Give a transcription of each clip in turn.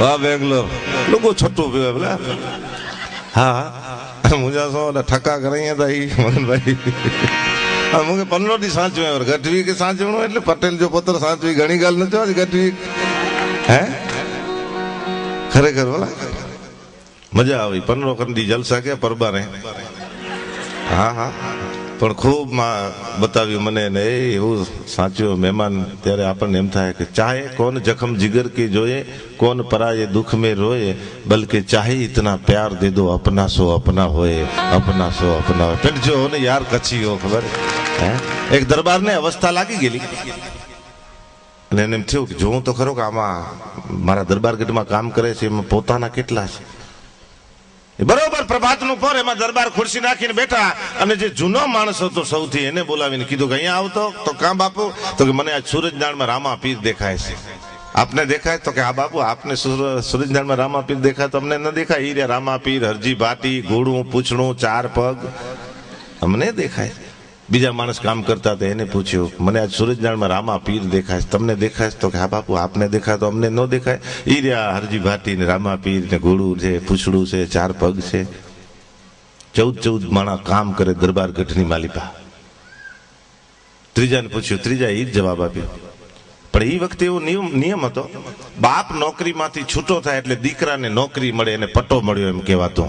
वाह बेंगलोर लोगो छट्टू पे बोला हाँ मुझे सो ठक्का करेंगे था ही मगन भाई मुझे 15 दी सांचवे और गठवी के सांचवणो એટલે પટેલ જો પુત્ર सांचवी ઘણી ગાલ ન જો ગઠવી હે ખરેખર બોલા મજા આવી 15 કંડી જલસા કે પરબા રે હા હા પણ ખૂબ બતાવ્યું મને ને એવું સાચો મહેમાન ત્યારે આપણને એમ થાય કે ચાહે કોણ જખમ जिगर की જોએ कौन पराये दुख में रोए बल्कि चाहे इतना प्यार दे दो अपना सो अपना होए अपना सो अपना होए फिर जो ने यार कच्ची हो खबर है एक दरबार ने अवस्था लागी गेली અને એમ થયું કે જોઉં તો ખરો કે આમાં મારા દરબાર ગઢમાં કામ કરે છે એમાં પોતાના કેટલા છે બરોબર પ્રભાતનું પર એમાં દરબાર ખુરશી નાખીને બેઠા અને જે જૂનો માણસ હતો સૌથી એને બોલાવીને કીધું કે અહીંયા આવતો તો કાં બાપુ તો કે મને આજ સૂરજનાળમાં રામા પીર દેખાય છે आपने देखा है तो क्या बाबू आपने सूरजनारायण में रामा पीर देखा तो हमने न देखा ही रामा पीर हरजी भाटी घोड़ू पूछड़ू 4 पग हमने देखा है बीजा मानस काम करता था એને પૂછ્યું મને આજ सूरजनारायण में रामा पीर देखा है તમને देखा है तो क्या बापू आपने देखा तो हमने न देखा है ई रे हरजी भाटी ने रामा पीर ने घोड़ू છે પૂછડું છે 4 પગ છે 14 માણા કામ કરે દરબાર ગઢની માલિકા ત્રીજાને પૂછ્યું ત્રીજા ઈ જ જવાબ આપ્યો પણ એ વખતે એવો નિયમ હતો બાપ નોકરીમાંથી છૂટો થાય એટલે દીકરાને નોકરી મળે એને પટ્ટો મળ્યો એમ કહેવાતો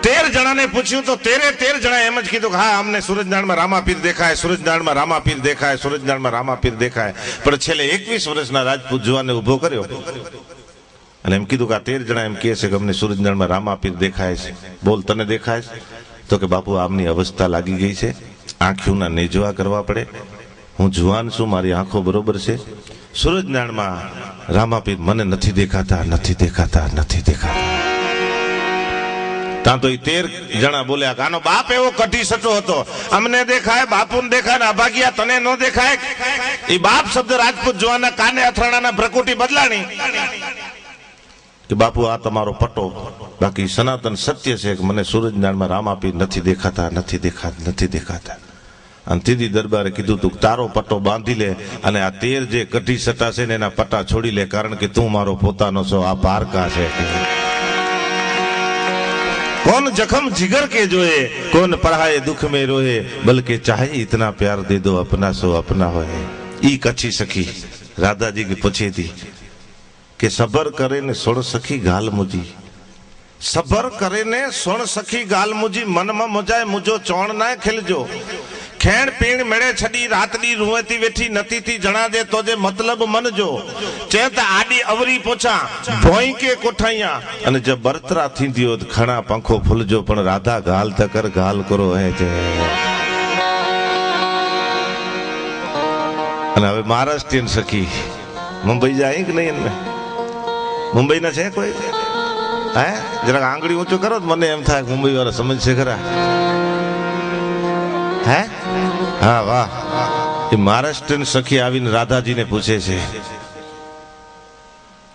13 જણાને પૂછ્યું તો 13 જણા એમ જ કીધું કે હા અમને सूरजनारायण में रामा पीर देखा है सूरजनारायण में रामा पीर देखा है सूरजनारायण में रामा पीर देखा है પણ છેલ્લે 21 વર્ષના રાજપૂત જુવાને ઉભો કર્યો અને એમ કીધું કે આ 13 જણા એમ કહે છે કે અમને सूरजनारायण में रामा पीर देखाય છે બોલ તને દેખાય છે તો કે બાપુ આમની અવસ્થા લાગી ગઈ છે આંખોના નેજવા કરવા પડે હું જુવાન છું મારી આંખો બરોબર છે सूरजनारायण में रामा पीर મને નથી દેખાતા નથી દેખાતા નથી દેખાતા તા તો 13 જણા બોલ્યા કે આનો બાપ એવો કઢી સટો હતો અમને દેખાય બાપુને દેખાય ને અભાગ્યા તને ન દેખાય એ બાપ શબ્દ રાજપૂત જુવાનના કાને અથડાણાના પ્રકૃતિ બદલાણી કે બાપુ આ તમારો પટ્ટો બાકી સનાતન સત્ય છે કે મને सूरजनारायण में रामा पीर નથી દેખાતા નથી દેખાતા નથી દેખાતા અને તીધી દરબારે કીધું તું તારો પટ્ટો બાંધી લે અને આ 13 જે કઢી સટા છે ને એના પટ્ટા છોડી લે કારણ કે તું મારો પોતાનો છો આ પારકા છે कौन जख्म जिगर के जोए कौन पढ़ाए दुख में रोए बल्कि चाहे इतना प्यार दे दो अपना सो अपना होए ई कच्ची सखी राधा जी की पूछे थी कि सबर करे ने सोण सखी गाल मुजी सबर करे ने सोण सखी गाल मुजी मन में मजाए मुझो चौण ना खिलजो खेण पीण मेड़े छड़ी रातड़ी रुएती वेठी नती थी जणा दे तो जे मतलब मन जो चेत आडी अवरी पोछा भोई के कोठाइया अने जब बरतरा थी दियो खणा पंखो फूलजो पण राधा गाल तकर गाल करो है जे अने હવે महाराष्ट्रियन सखी मुंबई जाए कि नहीं इनमें मुंबई ना छे कोई है जरा आंगड़ी ऊंचो करो तो मने एम था मुंबई वाला समझ से खरा है हाँ वाह ये महाराष्ट्र सखी आवीने राधा जी ने पूछे छे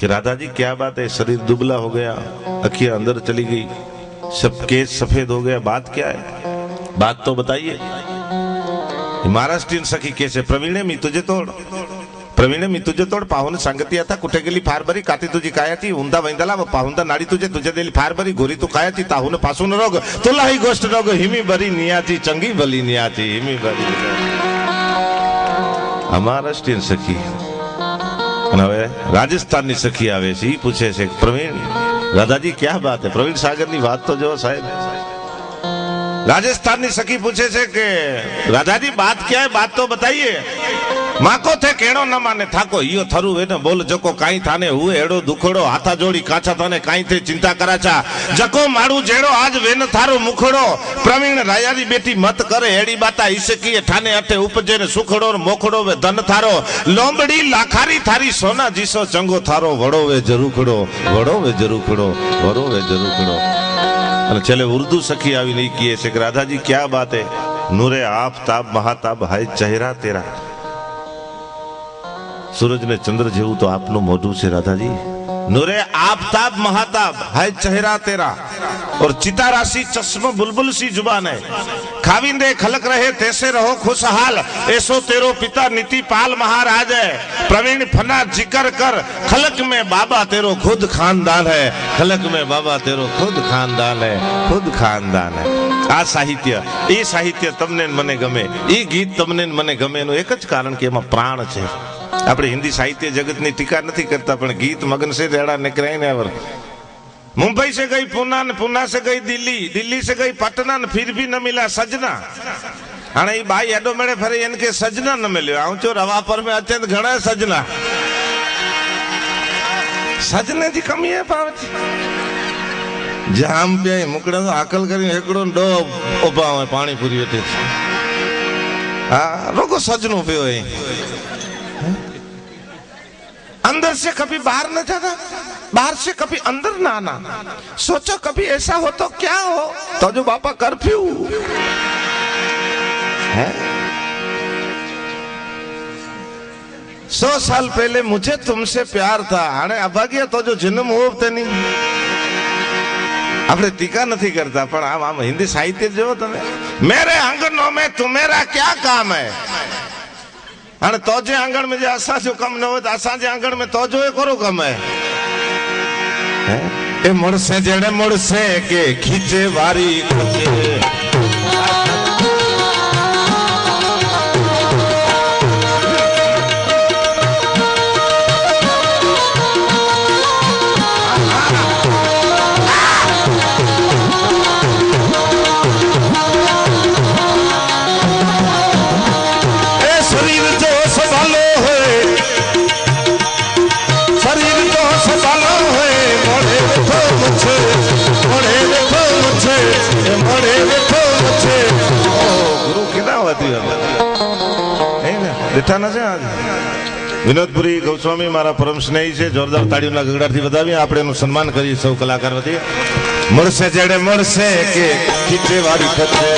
कि राधा जी क्या बात है शरीर दुबला हो गया अखियां अंदर चली गई सब केस सफेद हो गया बात क्या है बात तो बताइए महाराष्ट्रीयन सखी कैसे प्रवीणे मी तुझे तोड़ प्रवीणे मी तुझे तोड़ पाहुन सांगती आता कुठे गेली फार बरी काती तुझी कायाची उंदा वैंदला व पाहुंदा नाडी तुझे दिली फार बरी गोरी तू कायाची ताहुन पासून रोग तुला ही गोष्ट रोग हिमी बरी नियाची चंगी भली नियाची हिमी बरी महाराष्ट्रीयन सखी હવે રાજસ્થાનની સખી આવે છે ઈ પૂછે છે પ્રવીણ રાધાજી क्या बात है प्रवीण सागરની વાત તો જો સાહેબ राजस्थान सखी पूछे से के राधाजी बात क्या है बात तो बताइए माको थे केणो न माने थाको इयो थरु वे न बोल जको काई थाने हुए एड़ो दुखड़ो हाथा जोड़ी काछा थाने काई थे चिंता कराचा जको माड़ू जेड़ो आज वेन थारो मुखड़ो प्रवीण रायारी बेटी मत करे एड़ी बाता इसकी ठाने अटे उपजे ने सुखड़ो मोखड़ो वे धन थारो लोंबड़ी लाखारी थारी सोना जीसो चंगो थारो वड़ो वे जरूखड़ो वड़ो वे जरूखड़ो वड़ो वे जरूखड़ो चले उर्दू सखी आवी नहीं किए से राधा जी क्या बात है नूरे आफताब महाताब हाय चेहरा तेरा सूरज ने चंद्र जेवू तो आपनो मोढू से राधा जी नूरे आफताब महाताब हाय चेहरा तेरा और चिता राशि चश्मा बुलबुल सी जुबान है खाविंदे खलक रहे तैसे रहो खुशहाल, ऐसो तेरो पिता नीति पाल महाराज है। प्रवीण फना जिक्र कर, खलक में बाबा तेरो खुद खानदान है, खलक में बाबा तेरो खुद खानदान है, खुद खानदान है। आ साहित्य, ई साहित्य तमने मने गमे, ई गीत तमने मने गमे एનું એક જ કારણ કે એમાં પ્રાણ છે। આપણે હિન્દી સાહિત્ય જગતની ટીકા નથી કરતા, પણ ગીત મગન से રેડા નીકળાય ને અવર। मुंबई से गई पूना, पूना से गई दिल्ली, दिल्ली से गई पटना, फिर भी न मिला सजना। हाँ ये भाई एडो मेरे फिर इनके सजना न मिले। आऊँ चो रवा पर में अत्यंत घना सजना, सजने की कमी है पावती। जाम पे मुकड़ा तो आकल करी एकड़ो डो उभा है पानी पूरी होते। हाँ रोको सजनो पे है, अंदर से कभी बाहर न जाना, बाहर से कभी अंदर ना आना। सोचो कभी ऐसा हो तो क्या हो, तो जो बापा कर्फ्यू है। 100 साल पहले मुझे तुमसे प्यार था, हाणे अभाग्य तो जो जन्म हो तेनी આપણે ટીકા નથી કરતા, પણ આમ હિન્દી સાહિત્ય જો તમે मेरे आंगनों में तुम्हारा क्या काम है। हाँ तो जे आंगण में जे असा जो कम न हो तो असा जे आंगण में तो जो करो कम है। ए मुड़से जेड़े मुड़से के खींचे वारी खींचे, બેઠા ના છે આજ વિનોદપુરી ગૌસ્વામી મારા પરમ સ્નેહી છે। જોરદાર તાળીઓના ગગડાથી વધાવીએ આપણે એનું સન્માન કરીએ સૌ કલાકાર વતી। મળશે જેડે મળશે કે ખીચે વાળી ખચે,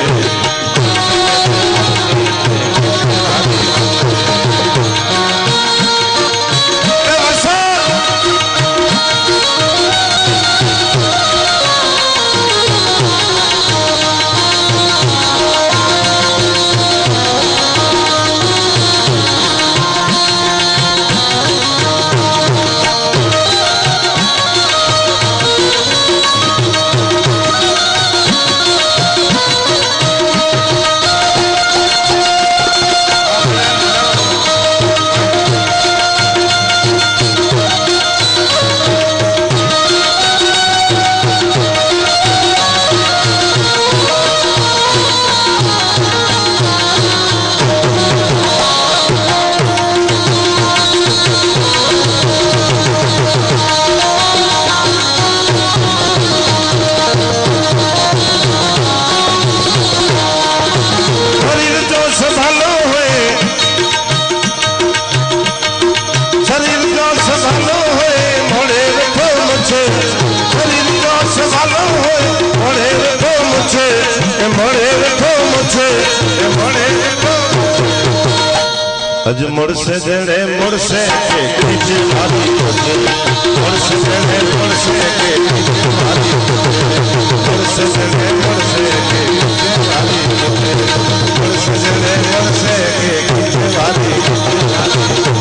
अज मुड़से जेड़े मुड़से के खींचे वाली खचे, मुड़से जेड़े मुड़से के खींचे वाली खचे, मुड़से जेड़े मुड़से के खींचे वाली खचे, मुड़से जेड़े मुड़से के खींचे वाली खचे।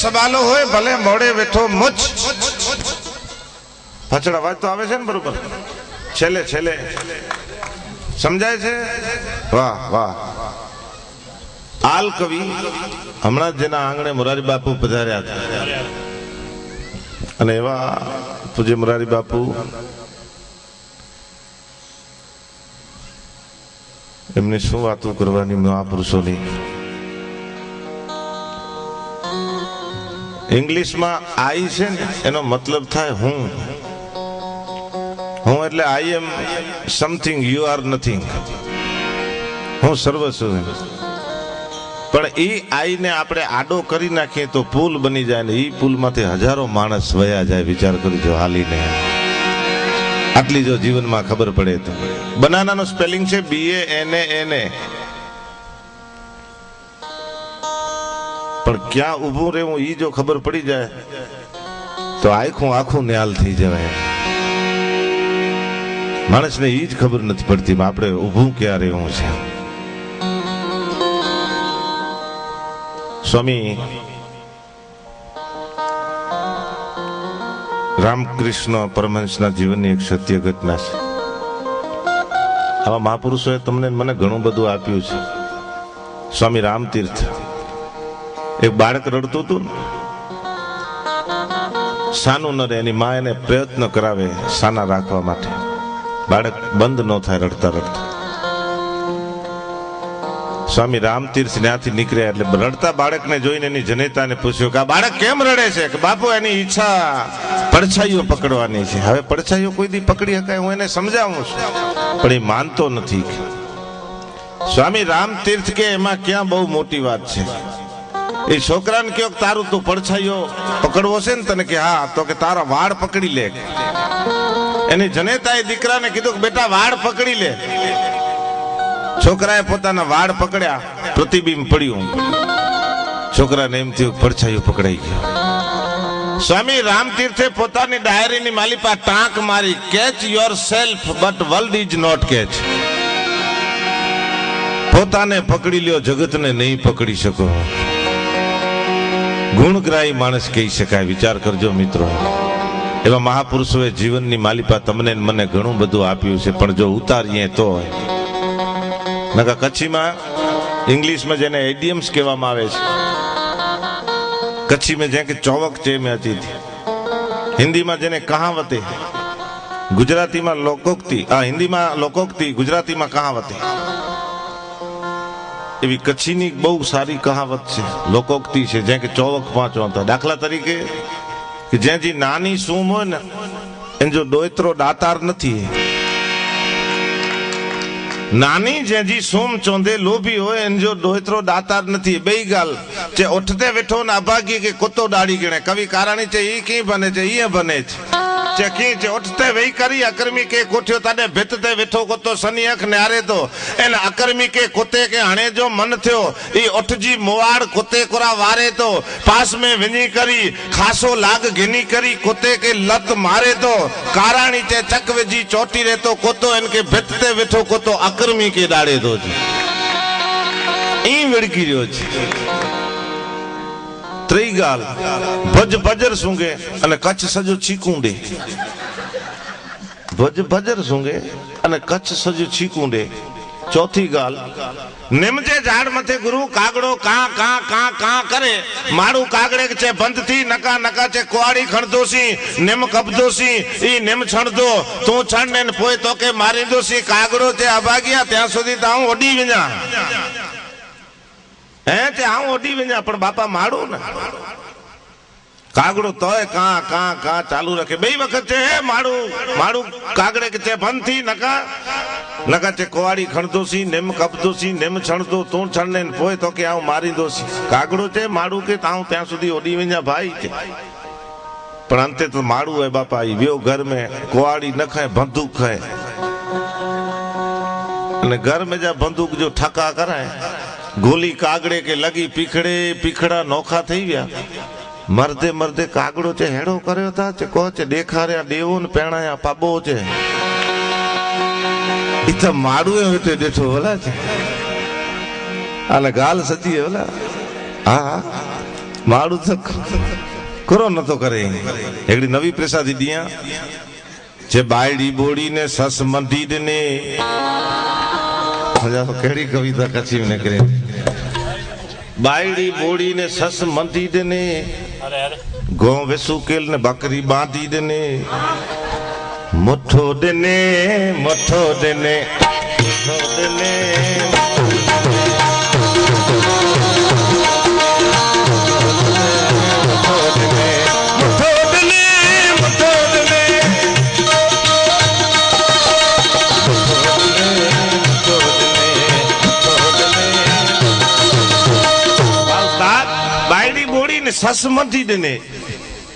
સવાલો હોય ભલે મોડે બેઠો મુચ પાછળ અવાજ તો આવે છે ને બરોબર છેલ્લે છેલ્લે સમજાય છે વાહ વાહ આલ કવિ હમણાં જેના આંગણે મોરારી બાપુ પધાર્યા હતા અને એવા પૂજ્ય મોરારી બાપુ એમને શું વાતો કરવાની મહાપુરુષોની ઇંગ્લિશમાં આઈ છે ને એનો મતલબ થાય હું એટલે આઈ am something you are nothing હું સર્વસ્વ પણ એ આઈને આપણે આડો કરી નાખીએ તો પુલ બની જાય ને એ પુલમાંથી હજારો માણસ વયા જાય વિચાર કરજો હાલીને આટલી જો જીવનમાં ખબર પડે તો બનાનાનો સ્પેલિંગ છે BANANA પણ ક્યાં ઊભું રહેવું ઈ જો ખબર પડી જાય તો આખું ન્યાલ થઈ જવાય માણસને ઈ જ ખબર નથી પડતી આપણે ઊભું ક્યાં રહેવું છે સ્વામી રામકૃષ્ણ પરમહંસના જીવનની એક સત્ય ઘટના છે આવા મહાપુરુષોએ તમને મને ઘણું બધું આપ્યું છે સ્વામી રામતીર્થ એક બાળક રડતું હતું ને સાનું ન રહે એની માં એને પ્રયત્ન કરાવે સાના રાખવા માટે બાળક બંધ ન થાય રડતા રડતા સ્વામી રામતીર્થ ત્યાંથી નીકળ્યા એટલે રડતા બાળકને જોઈને એની જનેતાને પૂછ્યું કે આ બાળક કેમ રડે છે કે બાપુ એની ઈચ્છા પડછાઈઓ પકડવાની છે હવે પડછાઈઓ કોઈ દી પકડી શકાય હું એને સમજાવું છું પણ એ માનતો નથી સ્વામી રામતીર્થ કે એમાં ક્યાં બહુ મોટી વાત છે એ છોકરાને કહ્યો તારું તું પડછાઈઓ પકડવો છે ને તને કે હા તો કે તારા વાળ પકડી લે એની જનેતાએ દીકરાને કીધું કે બેટા વાળ પકડી લે છોકરાએ પોતાના વાળ પકડ્યા પ્રતિબિંબ પડ્યું છોકરાને એમ થયું પડછાઈઓ પકડાઈ ગયો સ્વામી રામતીર્થે પોતાની ડાયરીની માલિપા ટાંક મારી catch yourself but world is not catch પોતાને પકડી લ્યો જગતને નહીં પકડી શકો ગુણગ્રાહી માણસ કહી શકાય વિચાર કરજો મિત્રો એવા મહાપુરુષોએ જીવનની માલિપા તમને મને ઘણું બધું આપ્યું છે પણ જો ઉતારીએ તો નકા કચ્છીમાં ઇંગ્લિશમાં જેને એડિયમ્સ કહેવામાં આવે છે કચ્છી में जैसे चौवक चे में आती थी हिंदी में जेने कहावते गुजराती में लोकोक्ति हिंदी में लोकोक्ति गुजराती में कहावते एवी कच्छी नी बहु सारी कहावत है लोकोक्ति है जे के चौवक पांच होता दाखला तरीके कि जे जी नानी सूम हो ने एन जो डोयत्रो दातार नहीं नानी जंहिंजी सूम चौंदे लोभी हो इन जो डोयत्रो दातार नहीं बई गाल चे उठते वेठो न अभागी के कुत्तो दाढ़ी गिणे कवि काराणी चे ई की बने चे ई बने चे की चे उठते वही करी अकर्मी के कोठियो ताने भितते वेठो कुत्तो सनी अख न्यारे तो एन अकर्मी के कुत्ते के हणे जो मन थियो ई उठजी मुवाड़ कुत्ते कोरा वारे तो पास में विनी करी खासो लाग घिनी करी कुत्ते के लत मारे तो काराणी चे चक विजी चोटी रे तो कुत्तो इनके भितते वेठो कुत्तो अकर्मी के दाड़े दो ई विड़की रह्यो छे त्रीई गाल भज भजर सूंघे अने कच्छ सजो छीकूंडे भज भजर सूंघे अने कच्छ सजो छीकूंडे चौथी गाल निम जे झाड़ मथे गुरु कागड़ो का का का का करे मारू कागड़े के चे बंद थी नका नका चे कुआड़ी खणदोसी निम कबदोसी ई निम छणदो तू छण ने पोए तो के मारींदोसी कागड़ो चे अभागिया त्या सुधी ता हूं ओडी विना हे ते हां ओडी विना पण बापा मारू ने कागड़ो तोय का का का चालू रखे बेई वक्त चे हे मारू मारू कागड़े के चे बंद थी नका नका चे कुआड़ी खणदोसी निम कबदोसी निम छणदो तू छणने पोए तो के आऊं मारींदोसी कागड़ो चे मारू के ताऊं त्या सुधी ओडी विना भाई चे पण अंते तो मारू है बापा ई व्यो घर में कुआड़ी न खाए बंदूक खाए अने घर में जा बंदूक जो ठका कराए गोली कागड़े के लगी पीखड़े पीखड़ा नोखा थई गया मरदे मरदे कागड़ो चे हेड़ो कर्यो था चे को चे देखार्या देवोन पेणाया पाबो चे इतना मारू है तो देखो बोला चे आला गाल सती है बोला हाँ माड़ू तो करो न तो करे एकड़ी नवी प्रसादी दिया जे बायड़ी बोड़ी ने सस मंडी ने केड़ी कविता कच्ची में करे बायड़ी बोड़ी ने सस मंडी ने गौ वेसुकेल ने बकरी बांधी देने मुठो देने मुठो देने मुठो देने बायड़ी बोड़ी ने सस मंडी देने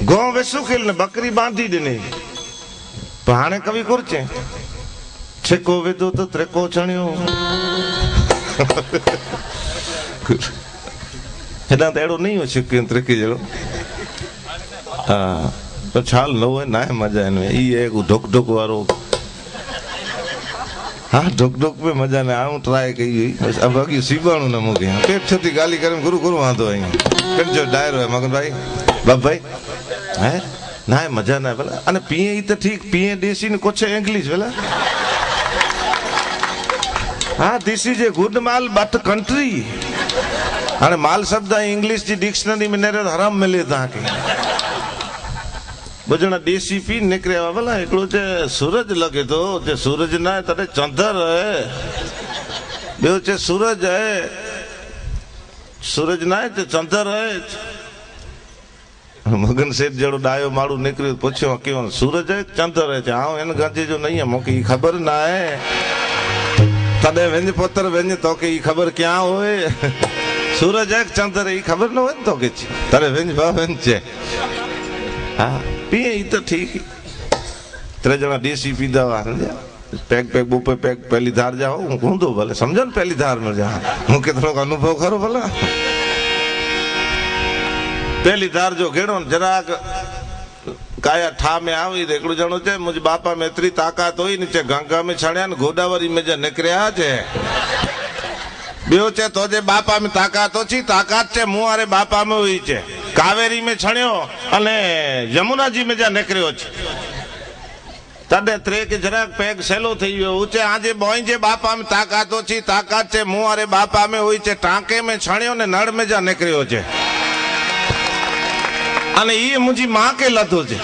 गौ वेसुकेल ने बकरी बांधी देने हाणे कवि कुरचे छिको विधो तो त्रेको चणियो हेॾा त अहिड़ो नहीं हो छिके त्रेके जहिड़ो हा पर छाल न हुए ना मजा हिन में ई आहे ढुक ढुक वारो हा ढुक ढुक में मजा न आऊं ट्राई कई हुई बस अब अॻी सीबाणो न मूंखे पेट छती गाली करे गुरु गुरु वांदो आहीं कंजो डायरो है मगन भाई बाप भाई है ना मजा ना भला अने पिए ही तो ठीक पिए देसी ने कुछ इंग्लिश भला हाँ this is a good mall but country अने माल शब्द इंग्लिश जी डिक्शनरी में नेरे हराम मिले ताके बजना देसी पी निकरे भला एकड़ो जे सूरज लगे तो जे सूरज ना है तने चंद्र है बेओ जे सूरज है सूरज ना है ते चंद्र है मगन सेठ जड़ो डायो माड़ू निकरियो पूछो क्यों सूरज है चंद्र है हाँ इन गंजे जो नहीं है मोके खबर ना है तदे वेंज पुत्र वेंज तो के खबर क्या होए सूरज है चंद्र है खबर न हो तो के तदे वेंज बा वेंज हाँ पिए ही तो ठीक तेरे जना देसी पीदा वार पैक पैक बुपे पैक पहली धार जाओ हूंदो भले समझन पहली धार में जा मुके थोड़ो अनुभव करो भला पहली धार जो घेड़ो जराक काया ठा में आई एकड़ो जणो चे मुझे बापा में एतरी ताकत हुई नीचे गंगा में छणिया न गोदावरी में जे निकरिया चे बियो चे तो जे बापा में ताकत ओछी ताकत चे मु अरे बापा में हुई चे कावेरी में छणियो अने यमुना जी में जा निकरियो चे तदे त्रे के जराक पैग सेलो थई गयो ऊचे आजे बोई जे बापा में ताकत ओछी ताकत चे मु अरे बापा में हुई चे टांके में छणियो ने नड़ में जा निकरियो चे अने ये मुझी मां के लतो छे।